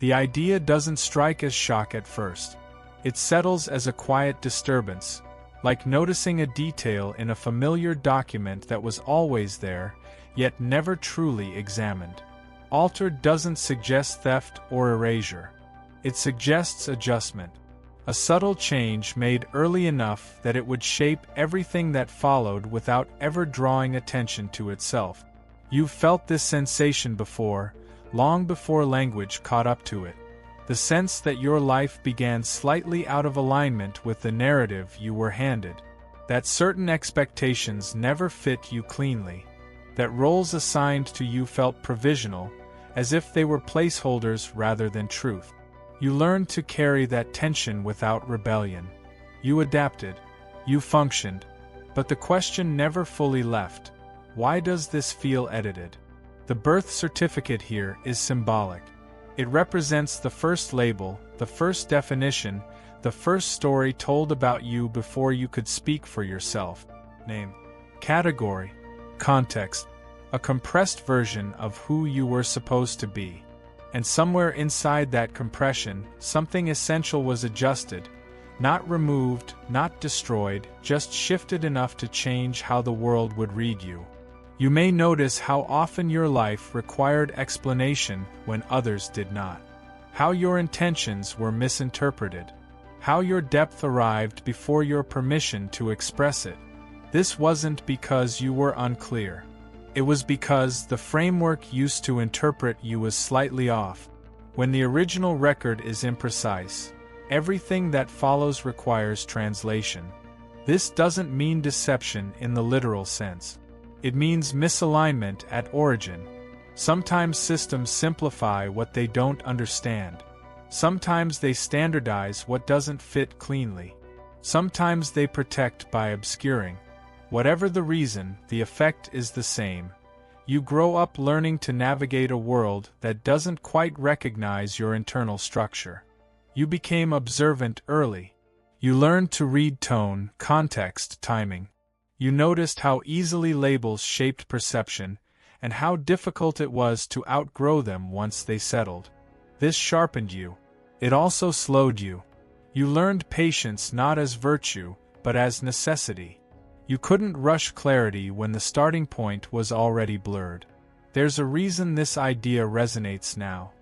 The idea doesn't strike as shock at first. It settles as a quiet disturbance, like noticing a detail in a familiar document that was always there, yet never truly examined. Altered doesn't suggest theft or erasure. It suggests adjustment. A subtle change made early enough that it would shape everything that followed without ever drawing attention to itself. You've felt this sensation before, long before language caught up to it. The sense that your life began slightly out of alignment with the narrative you were handed. That certain expectations never fit you cleanly. That roles assigned to you felt provisional, as if they were placeholders rather than truth. You learned to carry that tension without rebellion. You adapted. You functioned. But the question never fully left. Why does this feel edited? The birth certificate here is symbolic. It represents the first label, the first definition, the first story told about you before you could speak for yourself. Name, category, context, a compressed version of who you were supposed to be. And somewhere inside that compression, something essential was adjusted, not removed, not destroyed, just shifted enough to change how the world would read you. You may notice how often your life required explanation when others did not. How your intentions were misinterpreted. How your depth arrived before your permission to express it. This wasn't because you were unclear. It was because the framework used to interpret you was slightly off. When the original record is imprecise, everything that follows requires translation. This doesn't mean deception in the literal sense. It means misalignment at origin. Sometimes systems simplify what they don't understand. Sometimes they standardize what doesn't fit cleanly. Sometimes they protect by obscuring. Whatever the reason, the effect is the same. You grow up learning to navigate a world that doesn't quite recognize your internal structure. You became observant early. You learned to read tone, context, timing. You noticed how easily labels shaped perception, and how difficult it was to outgrow them once they settled. This sharpened you. It also slowed you. You learned patience not as virtue, but as necessity. You couldn't rush clarity when the starting point was already blurred. There's a reason this idea resonates now.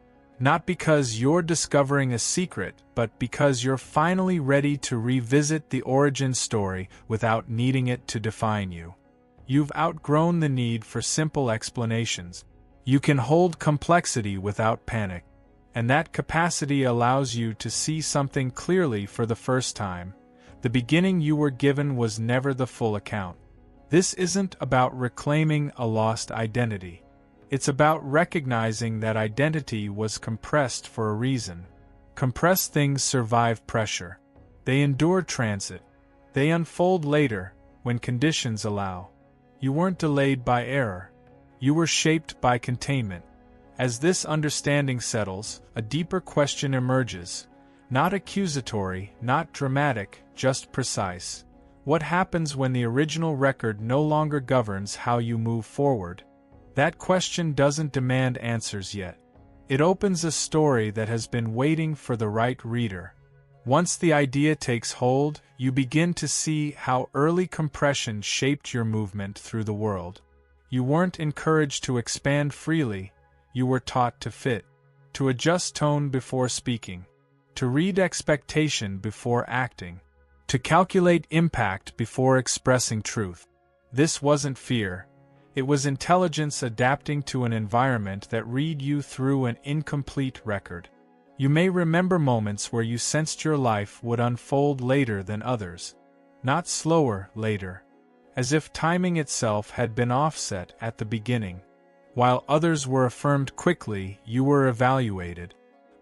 Not because you're discovering a secret, but because you're finally ready to revisit the origin story without needing it to define you. You've outgrown the need for simple explanations. You can hold complexity without panic. And that capacity allows you to see something clearly for the first time. The beginning you were given was never the full account. This isn't about reclaiming a lost identity. It's about recognizing that identity was compressed for a reason. Compressed things survive pressure. They endure transit. They unfold later, when conditions allow. You weren't delayed by error. You were shaped by containment. As this understanding settles, a deeper question emerges. Not accusatory, not dramatic, just precise. What happens when the original record no longer governs how you move forward? That question doesn't demand answers yet. It opens a story that has been waiting for the right reader. Once the idea takes hold, you begin to see how early compression shaped your movement through the world. You weren't encouraged to expand freely, you were taught to fit, to adjust tone before speaking, to read expectation before acting, to calculate impact before expressing truth. This wasn't fear. It was intelligence adapting to an environment that read you through an incomplete record. You may remember moments where you sensed your life would unfold later than others. Not slower, later. As if timing itself had been offset at the beginning. While others were affirmed quickly, you were evaluated.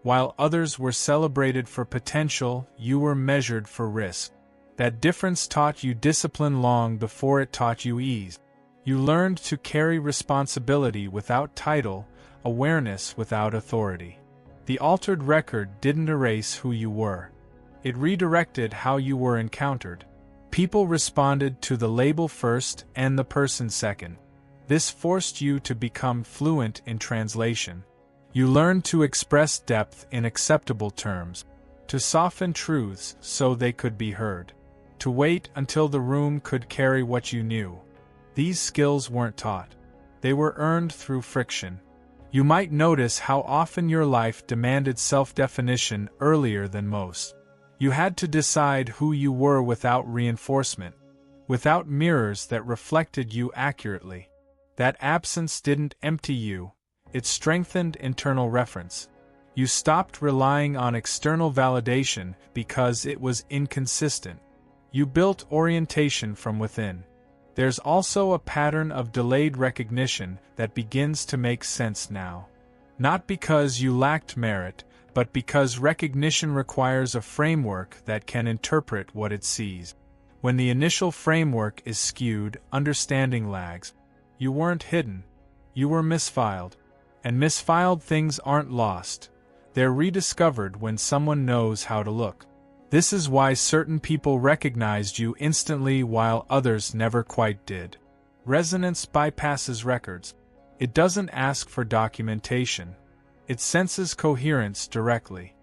While others were celebrated for potential, you were measured for risk. That difference taught you discipline long before it taught you ease. You learned to carry responsibility without title, awareness without authority. The altered record didn't erase who you were. It redirected how you were encountered. People responded to the label first and the person second. This forced you to become fluent in translation. You learned to express depth in acceptable terms, to soften truths so they could be heard, to wait until the room could carry what you knew. These skills weren't taught. They were earned through friction. You might notice how often your life demanded self-definition earlier than most. You had to decide who you were without reinforcement, without mirrors that reflected you accurately. That absence didn't empty you, it strengthened internal reference. You stopped relying on external validation because it was inconsistent. You built orientation from within. There's also a pattern of delayed recognition that begins to make sense now. Not because you lacked merit, but because recognition requires a framework that can interpret what it sees. When the initial framework is skewed, understanding lags. You weren't hidden. You were misfiled. And misfiled things aren't lost. They're rediscovered when someone knows how to look. This is why certain people recognized you instantly while others never quite did. Resonance bypasses records. It doesn't ask for documentation. It senses coherence directly.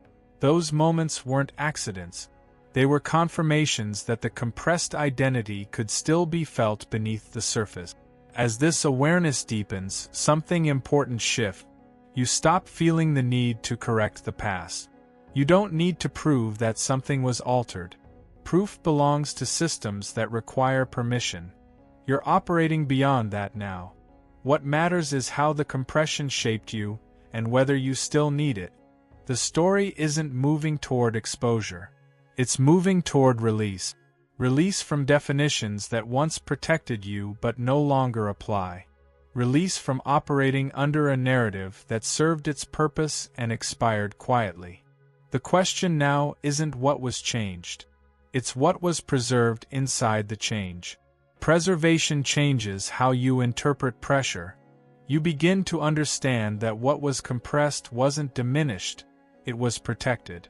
Those moments weren't accidents. They were confirmations that the compressed identity could still be felt beneath the surface. As this awareness deepens, something important shifts. You stop feeling the need to correct the past. You don't need to prove that something was altered. Proof belongs to systems that require permission. You're operating beyond that now. What matters is how the compression shaped you, and whether you still need it. The story isn't moving toward exposure. It's moving toward release. Release from definitions that once protected you but no longer apply. Release from operating under a narrative that served its purpose and expired quietly. The question now isn't what was changed. It's what was preserved inside the change. Preservation changes how you interpret pressure. You begin to understand that what was compressed wasn't diminished, it was protected.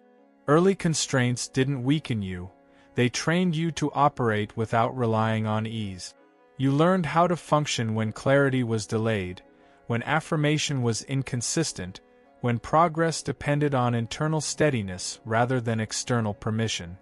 Early constraints didn't weaken you, they trained you to operate without relying on ease. You learned how to function when clarity was delayed, when affirmation was inconsistent, when progress depended on internal steadiness rather than external permission.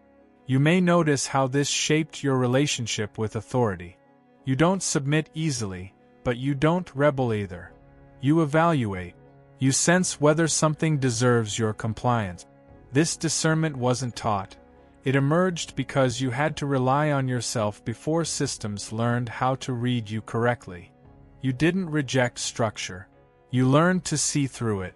You may notice how this shaped your relationship with authority. You don't submit easily, but you don't rebel either. You evaluate. You sense whether something deserves your compliance. This discernment wasn't taught. It emerged because you had to rely on yourself before systems learned how to read you correctly. You didn't reject structure. You learned to see through it.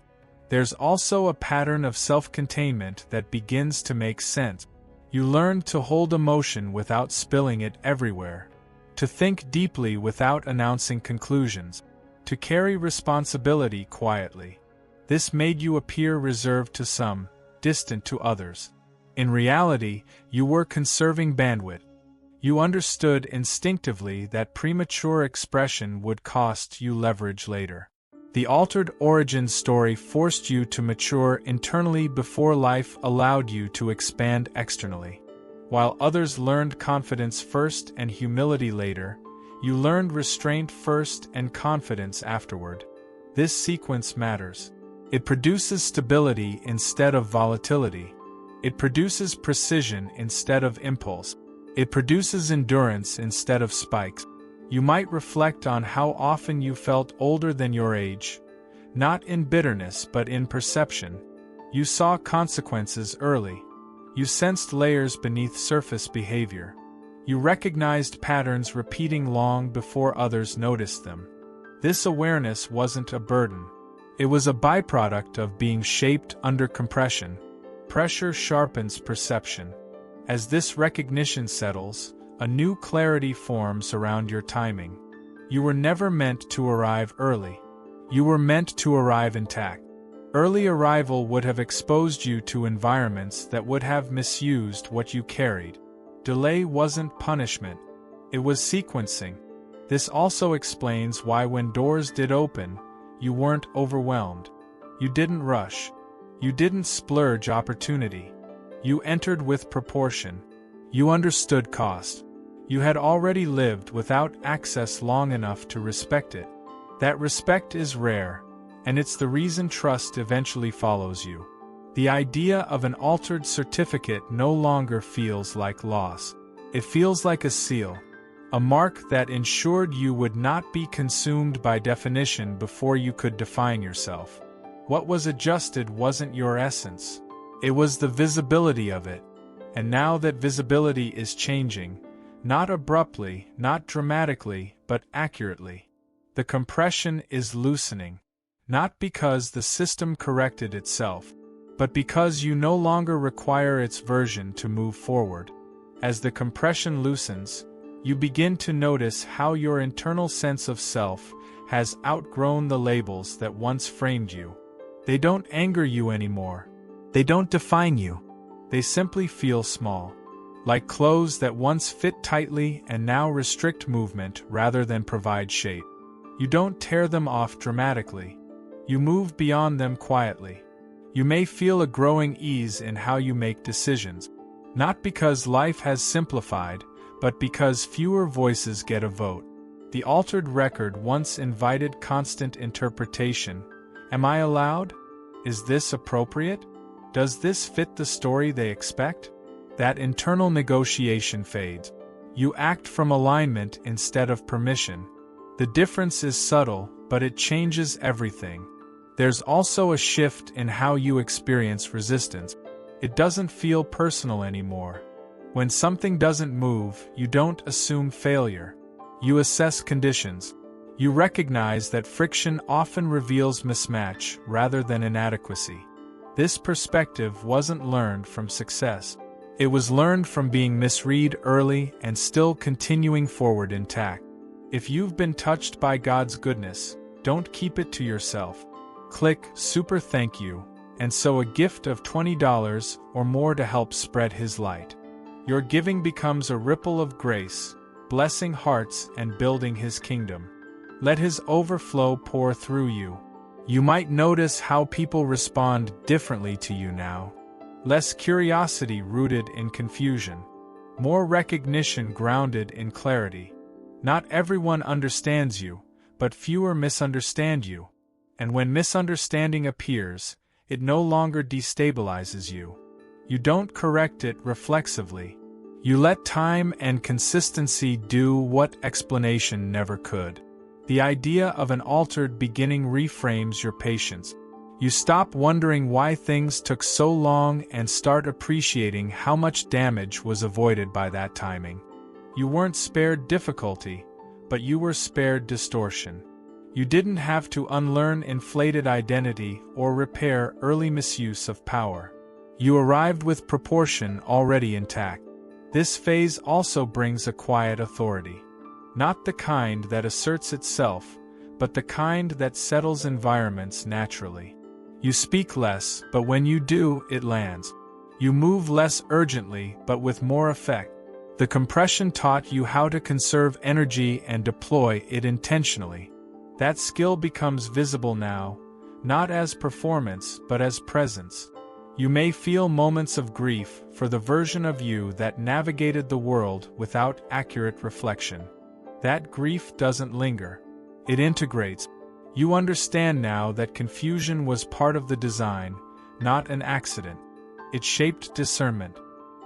There's also a pattern of self-containment that begins to make sense. You learned to hold emotion without spilling it everywhere. To think deeply without announcing conclusions. To carry responsibility quietly. This made you appear reserved to some, distant to others. In reality, you were conserving bandwidth. You understood instinctively that premature expression would cost you leverage later. The altered origin story forced you to mature internally before life allowed you to expand externally. While others learned confidence first and humility later, you learned restraint first and confidence afterward. This sequence matters. It produces stability instead of volatility. It produces precision instead of impulse. It produces endurance instead of spikes. You might reflect on how often you felt older than your age, not in bitterness but in perception. You saw consequences early. You sensed layers beneath surface behavior. You recognized patterns repeating long before others noticed them. This awareness wasn't a burden. It was a byproduct of being shaped under compression. Pressure sharpens perception. As this recognition settles, a new clarity forms around your timing. You were never meant to arrive early. You were meant to arrive intact. Early arrival would have exposed you to environments that would have misused what you carried. Delay wasn't punishment. It was sequencing. This also explains why when doors did open, you weren't overwhelmed. You didn't rush. You didn't splurge opportunity. You entered with proportion. You understood cost. You had already lived without access long enough to respect it. That respect is rare, And it's the reason trust eventually follows you. The idea of an altered certificate no longer feels like loss. It feels like a seal, a mark that ensured you would not be consumed by definition before you could define yourself. What was adjusted wasn't your essence. It was the visibility of it. And now that visibility is changing, not abruptly, not dramatically, but accurately. The compression is loosening, not because the system corrected itself, but because you no longer require its version to move forward. As the compression loosens, you begin to notice how your internal sense of self has outgrown the labels that once framed you. They don't anger you anymore. They don't define you. They simply feel small, like clothes that once fit tightly and now restrict movement rather than provide shape. You don't tear them off dramatically. You move beyond them quietly. You may feel a growing ease in how you make decisions, not because life has simplified, but because fewer voices get a vote. The altered record once invited constant interpretation. Am I allowed? Is this appropriate? Does this fit the story they expect? That internal negotiation fades. You act from alignment instead of permission. The difference is subtle, but it changes everything. There's also a shift in how you experience resistance. It doesn't feel personal anymore. When something doesn't move, you don't assume failure. You assess conditions. You recognize that friction often reveals mismatch rather than inadequacy. This perspective wasn't learned from success. It was learned from being misread early and still continuing forward intact. If you've been touched by God's goodness, don't keep it to yourself. Click Super Thank You, and sow a gift of $20 or more to help spread His light. Your giving becomes a ripple of grace, blessing hearts and building His kingdom. Let His overflow pour through you. You might notice how people respond differently to you now. Less curiosity rooted in confusion. More recognition grounded in clarity. Not everyone understands you, but fewer misunderstand you. And when misunderstanding appears, it no longer destabilizes you. You don't correct it reflexively. You let time and consistency do what explanation never could. The idea of an altered beginning reframes your patience. You stop wondering why things took so long and start appreciating how much damage was avoided by that timing. You weren't spared difficulty, but you were spared distortion. You didn't have to unlearn inflated identity or repair early misuse of power. You arrived with proportion already intact. This phase also brings a quiet authority. Not the kind that asserts itself, but the kind that settles environments naturally. You speak less, but when you do, it lands. You move less urgently, but with more effect. The compression taught you how to conserve energy and deploy it intentionally. That skill becomes visible now, not as performance, but as presence. You may feel moments of grief for the version of you that navigated the world without accurate reflection. That grief doesn't linger. It integrates. You understand now that confusion was part of the design, not an accident. It shaped discernment.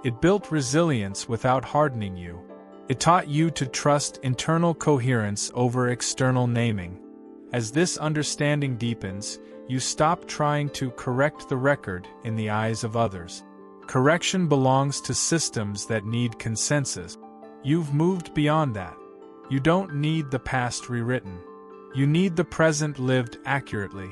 It built resilience without hardening you. It taught you to trust internal coherence over external naming. As this understanding deepens, you stop trying to correct the record in the eyes of others. Correction belongs to systems that need consensus. You've moved beyond that. You don't need the past rewritten. You need the present lived accurately.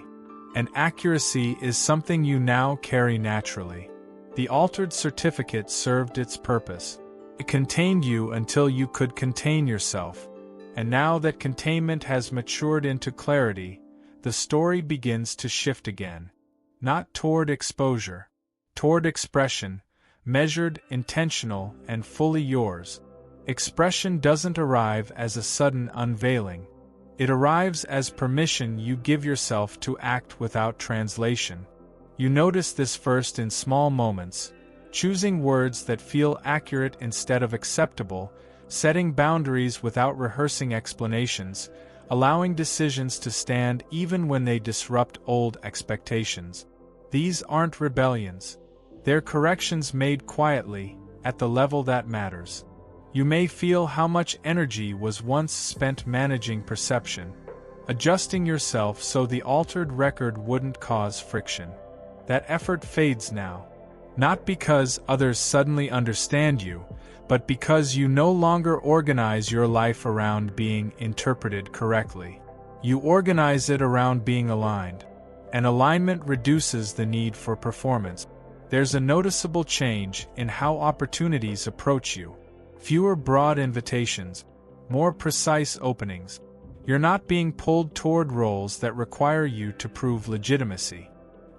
And accuracy is something you now carry naturally. The altered certificate served its purpose. It contained you until you could contain yourself. And now that containment has matured into clarity, the story begins to shift again. Not toward exposure, toward expression, measured, intentional, and fully yours. Expression doesn't arrive as a sudden unveiling. It arrives as permission you give yourself to act without translation. You notice this first in small moments, choosing words that feel accurate instead of acceptable, setting boundaries without rehearsing explanations, allowing decisions to stand even when they disrupt old expectations. These aren't rebellions. They're corrections made quietly, at the level that matters. You may feel how much energy was once spent managing perception, adjusting yourself so the altered record wouldn't cause friction. That effort fades now. Not because others suddenly understand you, but because you no longer organize your life around being interpreted correctly. You organize it around being aligned. And alignment reduces the need for performance. There's a noticeable change in how opportunities approach you. Fewer broad invitations, more precise openings. You're not being pulled toward roles that require you to prove legitimacy.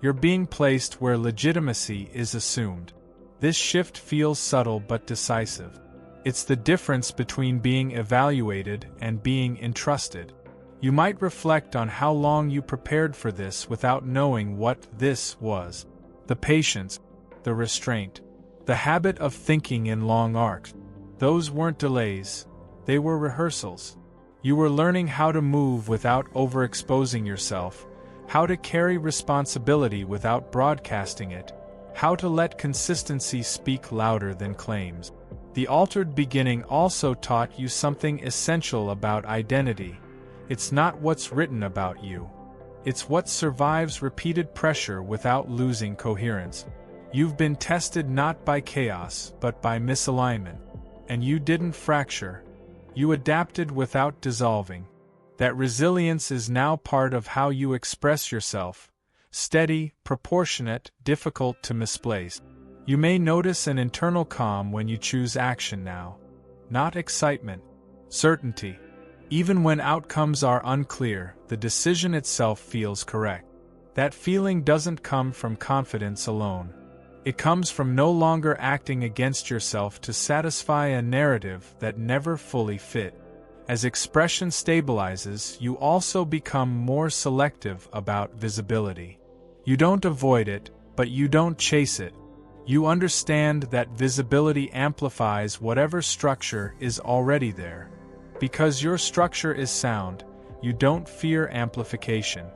You're being placed where legitimacy is assumed. This shift feels subtle but decisive. It's the difference between being evaluated and being entrusted. You might reflect on how long you prepared for this without knowing what this was. The patience, the restraint, the habit of thinking in long arcs. Those weren't delays, they were rehearsals. You were learning how to move without overexposing yourself, how to carry responsibility without broadcasting it, how to let consistency speak louder than claims. The altered beginning also taught you something essential about identity. It's not what's written about you. It's what survives repeated pressure without losing coherence. You've been tested not by chaos, but by misalignment. And you didn't fracture. You adapted without dissolving. That resilience is now part of how you express yourself. Steady, proportionate, difficult to misplace. You may notice an internal calm when you choose action now. Not excitement. Certainty. Even when outcomes are unclear, the decision itself feels correct. That feeling doesn't come from confidence alone. It comes from no longer acting against yourself to satisfy a narrative that never fully fit. As expression stabilizes, you also become more selective about visibility. You don't avoid it, but you don't chase it. You understand that visibility amplifies whatever structure is already there. Because your structure is sound, you don't fear amplification.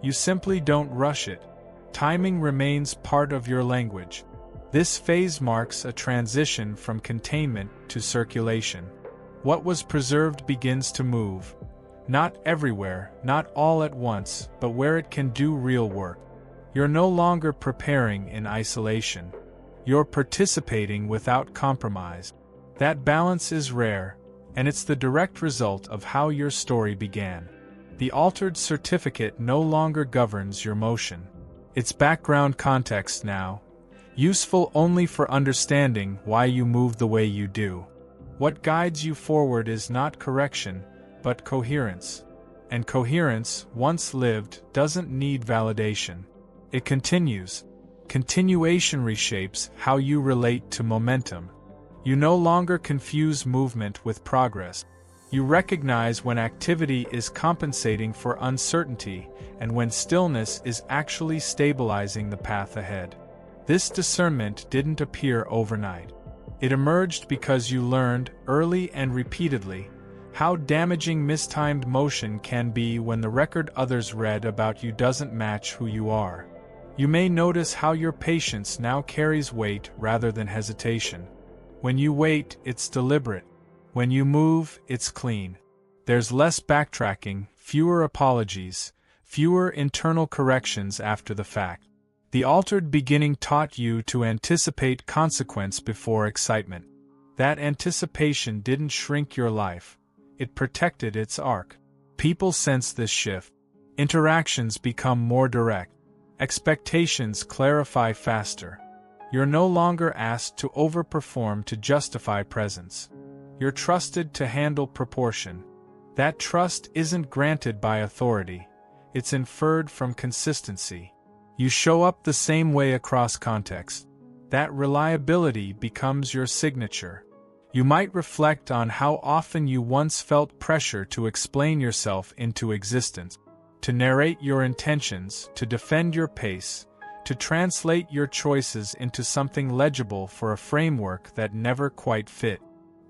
You simply don't rush it. Timing remains part of your language. This phase marks a transition from containment to circulation. What was preserved begins to move. Not everywhere, not all at once, but where it can do real work. You're no longer preparing in isolation. You're participating without compromise. That balance is rare, and it's the direct result of how your story began. The altered certificate no longer governs your motion. It's background context now, useful only for understanding why you move the way you do. What guides you forward is not correction, but coherence. And coherence, once lived, doesn't need validation. It continues. Continuation reshapes how you relate to momentum. You no longer confuse movement with progress. You recognize when activity is compensating for uncertainty and when stillness is actually stabilizing the path ahead. This discernment didn't appear overnight. It emerged because you learned, early and repeatedly, how damaging mistimed motion can be when the record others read about you doesn't match who you are. You may notice how your patience now carries weight rather than hesitation. When you wait, it's deliberate. When you move, it's clean. There's less backtracking, fewer apologies, fewer internal corrections after the fact. The altered beginning taught you to anticipate consequence before excitement. That anticipation didn't shrink your life. It protected its arc. People sense this shift. Interactions become more direct. Expectations clarify faster. You're no longer asked to overperform to justify presence. You're trusted to handle proportion. That trust isn't granted by authority. It's inferred from consistency. You show up the same way across context. That reliability becomes your signature. You might reflect on how often you once felt pressure to explain yourself into existence, to narrate your intentions, to defend your pace, to translate your choices into something legible for a framework that never quite fit.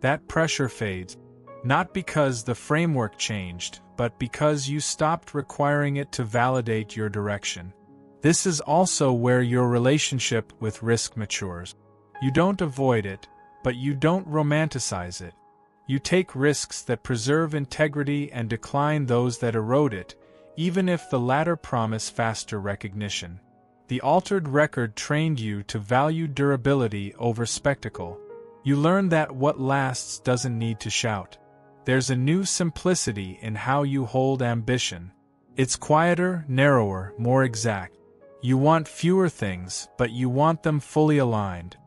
That pressure fades. Not because the framework changed, but because you stopped requiring it to validate your direction. This is also where your relationship with risk matures. You don't avoid it, but you don't romanticize it. You take risks that preserve integrity and decline those that erode it, even if the latter promise faster recognition. The altered record trained you to value durability over spectacle. You learn that what lasts doesn't need to shout. There's a new simplicity in how you hold ambition. It's quieter, narrower, more exact. You want fewer things, but you want them fully aligned.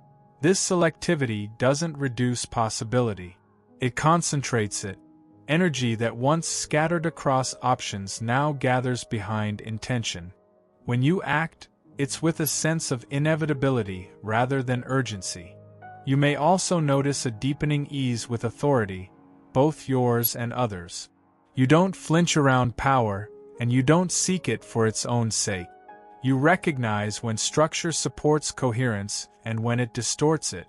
This selectivity doesn't reduce possibility. It concentrates it. Energy that once scattered across options now gathers behind intention. When you act, it's with a sense of inevitability rather than urgency. You may also notice a deepening ease with authority, both yours and others. You don't flinch around power, and you don't seek it for its own sake. You recognize when structure supports coherence and when it distorts it.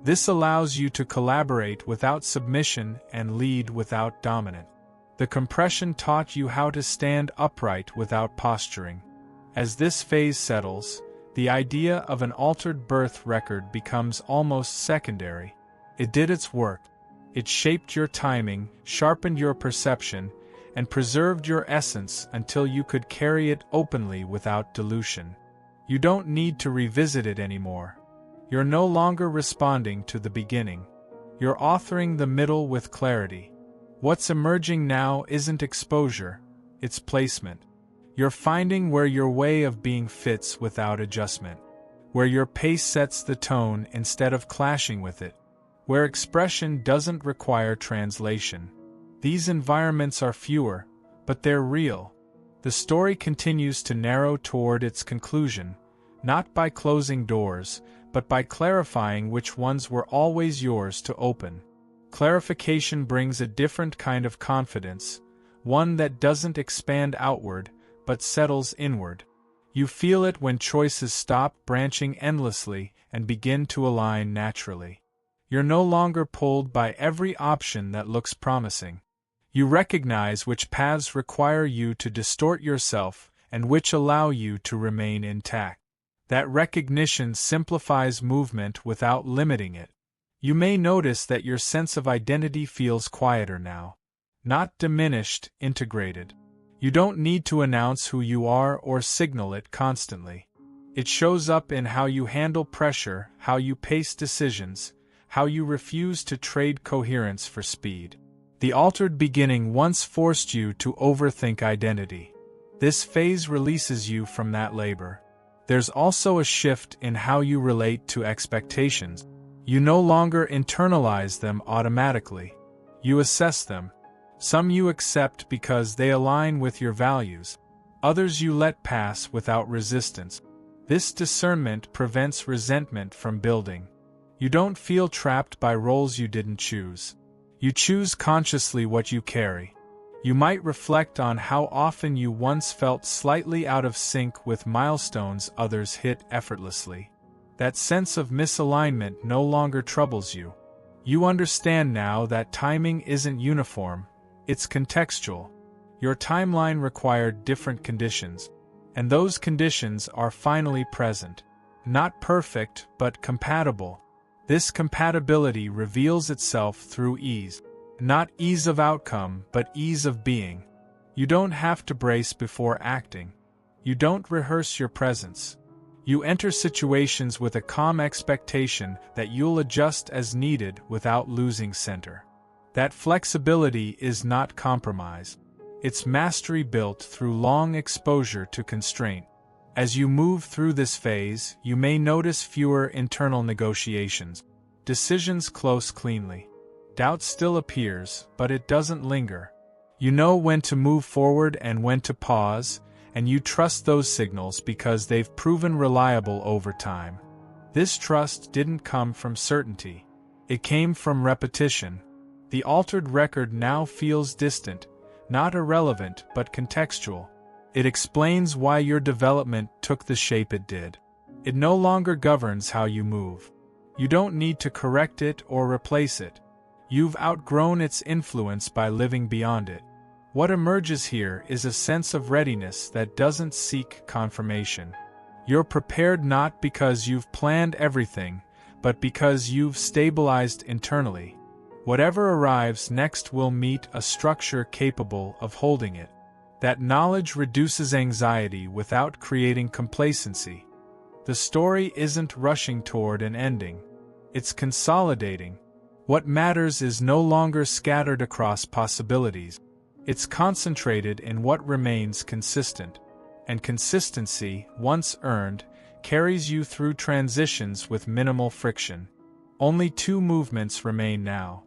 This allows you to collaborate without submission and lead without dominance. The compression taught you how to stand upright without posturing. As this phase settles, the idea of an altered birth record becomes almost secondary. It did its work. It shaped your timing, sharpened your perception, and preserved your essence until you could carry it openly without dilution. You don't need to revisit it anymore. You're no longer responding to the beginning. You're authoring the middle with clarity. What's emerging now isn't exposure, it's placement. You're finding where your way of being fits without adjustment, where your pace sets the tone instead of clashing with it, where expression doesn't require translation. These environments are fewer, but they're real. The story continues to narrow toward its conclusion, not by closing doors, but by clarifying which ones were always yours to open. Clarification brings a different kind of confidence, one that doesn't expand outward, but settles inward. You feel it when choices stop branching endlessly and begin to align naturally. You're no longer pulled by every option that looks promising. You recognize which paths require you to distort yourself and which allow you to remain intact. That recognition simplifies movement without limiting it. You may notice that your sense of identity feels quieter now. Not diminished, integrated. You don't need to announce who you are or signal it constantly. It shows up in how you handle pressure, how you pace decisions, how you refuse to trade coherence for speed. The altered beginning once forced you to overthink identity. This phase releases you from that labor. There's also a shift in how you relate to expectations. You no longer internalize them automatically. You assess them. Some you accept because they align with your values. Others you let pass without resistance. This discernment prevents resentment from building. You don't feel trapped by roles you didn't choose. You choose consciously what you carry. You might reflect on how often you once felt slightly out of sync with milestones others hit effortlessly. That sense of misalignment no longer troubles you. You understand now that timing isn't uniform, it's contextual. Your timeline required different conditions, and those conditions are finally present. Not perfect, but compatible. This compatibility reveals itself through ease. Not ease of outcome, but ease of being. You don't have to brace before acting. You don't rehearse your presence. You enter situations with a calm expectation that you'll adjust as needed without losing center. That flexibility is not compromise. It's mastery built through long exposure to constraint. As you move through this phase, you may notice fewer internal negotiations. Decisions close cleanly. Doubt still appears, but it doesn't linger. You know when to move forward and when to pause, and you trust those signals because they've proven reliable over time. This trust didn't come from certainty. It came from repetition. The altered record now feels distant, not irrelevant but contextual. It explains why your development took the shape it did. It no longer governs how you move. You don't need to correct it or replace it. You've outgrown its influence by living beyond it. What emerges here is a sense of readiness that doesn't seek confirmation. You're prepared not because you've planned everything, but because you've stabilized internally. Whatever arrives next will meet a structure capable of holding it. That knowledge reduces anxiety without creating complacency. The story isn't rushing toward an ending. It's consolidating. What matters is no longer scattered across possibilities. It's concentrated in what remains consistent. And consistency, once earned, carries you through transitions with minimal friction. Only two movements remain now.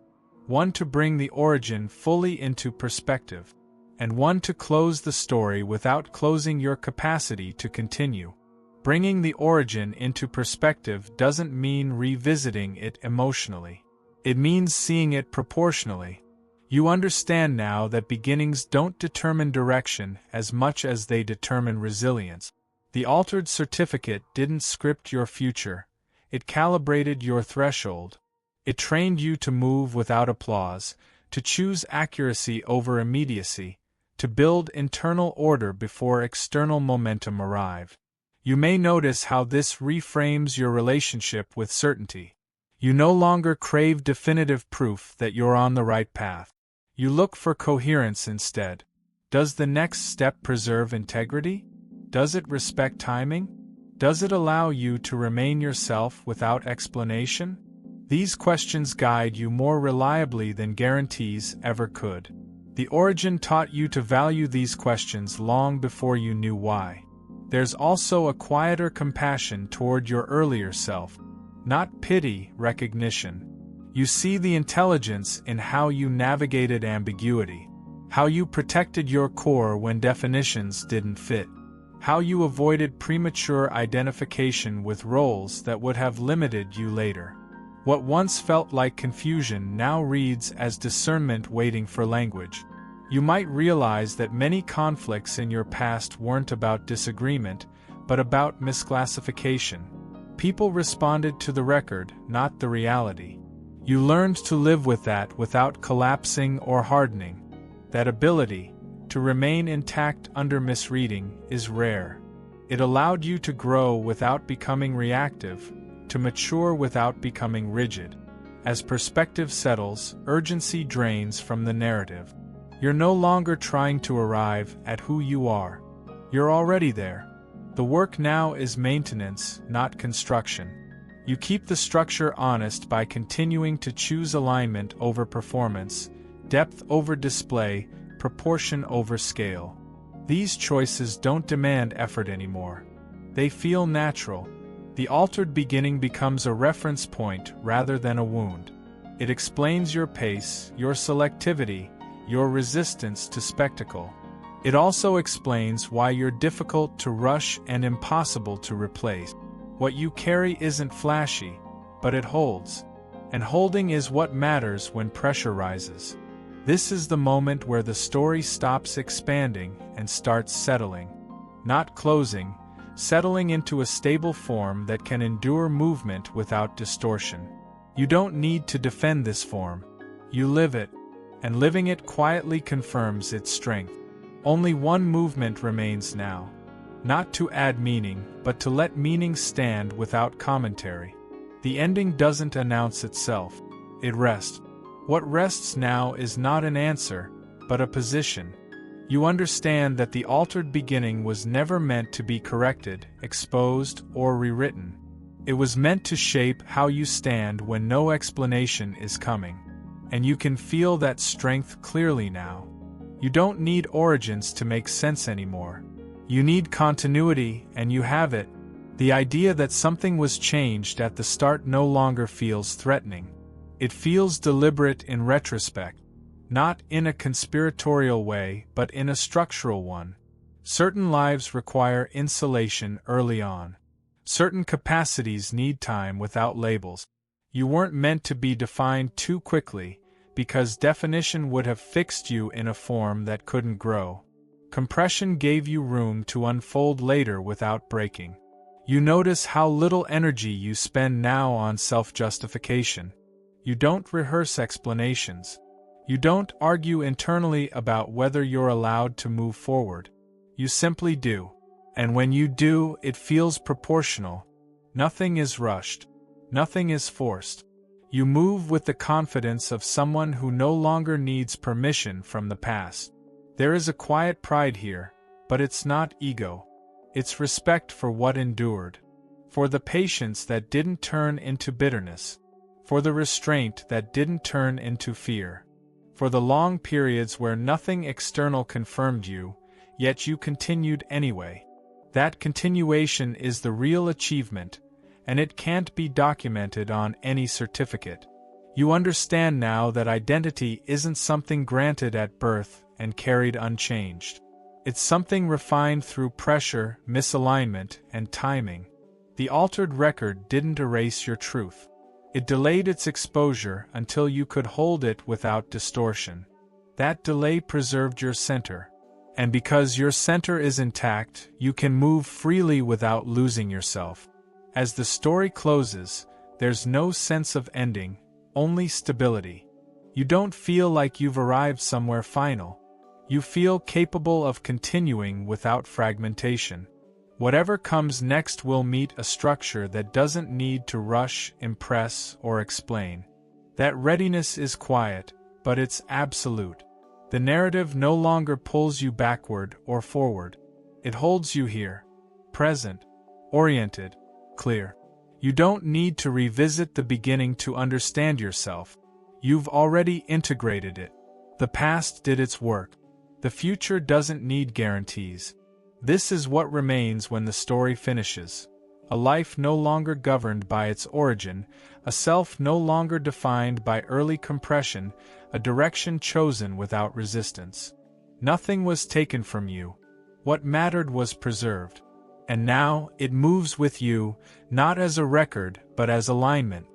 One to bring the origin fully into perspective, and one to close the story without closing your capacity to continue. Bringing the origin into perspective doesn't mean revisiting it emotionally. It means seeing it proportionally. You understand now that beginnings don't determine direction as much as they determine resilience. The altered certificate didn't script your future. It calibrated your threshold. It trained you to move without applause, to choose accuracy over immediacy, to build internal order before external momentum arrived. You may notice how this reframes your relationship with certainty. You no longer crave definitive proof that you're on the right path. You look for coherence instead. Does the next step preserve integrity? Does it respect timing? Does it allow you to remain yourself without explanation? These questions guide you more reliably than guarantees ever could. The origin taught you to value these questions long before you knew why. There's also a quieter compassion toward your earlier self. Not pity, recognition. You see the intelligence in how you navigated ambiguity, how you protected your core when definitions didn't fit, how you avoided premature identification with roles that would have limited you later. What once felt like confusion now reads as discernment waiting for language. You might realize that many conflicts in your past weren't about disagreement, but about misclassification. People responded to the record, not the reality. You learned to live with that without collapsing or hardening. That ability, to remain intact under misreading, is rare. It allowed you to grow without becoming reactive, to mature without becoming rigid. As perspective settles, urgency drains from the narrative. You're no longer trying to arrive at who you are. You're already there. The work now is maintenance, not construction. You keep the structure honest by continuing to choose alignment over performance, depth over display, proportion over scale. These choices don't demand effort anymore. They feel natural. The altered beginning becomes a reference point rather than a wound. It explains your pace, your selectivity, your resistance to spectacle. It also explains why you're difficult to rush and impossible to replace. What you carry isn't flashy, but it holds. And holding is what matters when pressure rises. This is the moment where the story stops expanding and starts settling. Not closing, settling into a stable form that can endure movement without distortion. You don't need to defend this form. You live it, and living it quietly confirms its strength. Only one movement remains now. Not to add meaning, but to let meaning stand without commentary. The ending doesn't announce itself. It rests. What rests now is not an answer, but a position. You understand that the altered beginning was never meant to be corrected, exposed, or rewritten. It was meant to shape how you stand when no explanation is coming. And you can feel that strength clearly now. You don't need origins to make sense anymore. You need continuity, and you have it. The idea that something was changed at the start no longer feels threatening. It feels deliberate in retrospect. Not in a conspiratorial way, but in a structural one. Certain lives require insulation early on. Certain capacities need time without labels. You weren't meant to be defined too quickly, because definition would have fixed you in a form that couldn't grow. Compression gave you room to unfold later without breaking. You notice how little energy you spend now on self-justification. You don't rehearse explanations. You don't argue internally about whether you're allowed to move forward. You simply do. And when you do, it feels proportional. Nothing is rushed. Nothing is forced. You move with the confidence of someone who no longer needs permission from the past. There is a quiet pride here, but it's not ego. It's respect for what endured. For the patience that didn't turn into bitterness. For the restraint that didn't turn into fear. For the long periods where nothing external confirmed you, yet you continued anyway. That continuation is the real achievement, and it can't be documented on any certificate. You understand now that identity isn't something granted at birth and carried unchanged. It's something refined through pressure, misalignment, and timing. The altered record didn't erase your truth. It delayed its exposure until you could hold it without distortion. That delay preserved your center. And because your center is intact, you can move freely without losing yourself. As the story closes, there's no sense of ending, only stability. You don't feel like you've arrived somewhere final. You feel capable of continuing without fragmentation. Whatever comes next will meet a structure that doesn't need to rush, impress, or explain. That readiness is quiet, but it's absolute. The narrative no longer pulls you backward or forward. It holds you here, present, oriented, clear. You don't need to revisit the beginning to understand yourself. You've already integrated it. The past did its work. The future doesn't need guarantees. This is what remains when the story finishes. A life no longer governed by its origin, a self no longer defined by early compression, a direction chosen without resistance. Nothing was taken from you. What mattered was preserved. And now, it moves with you, not as a record, but as alignment.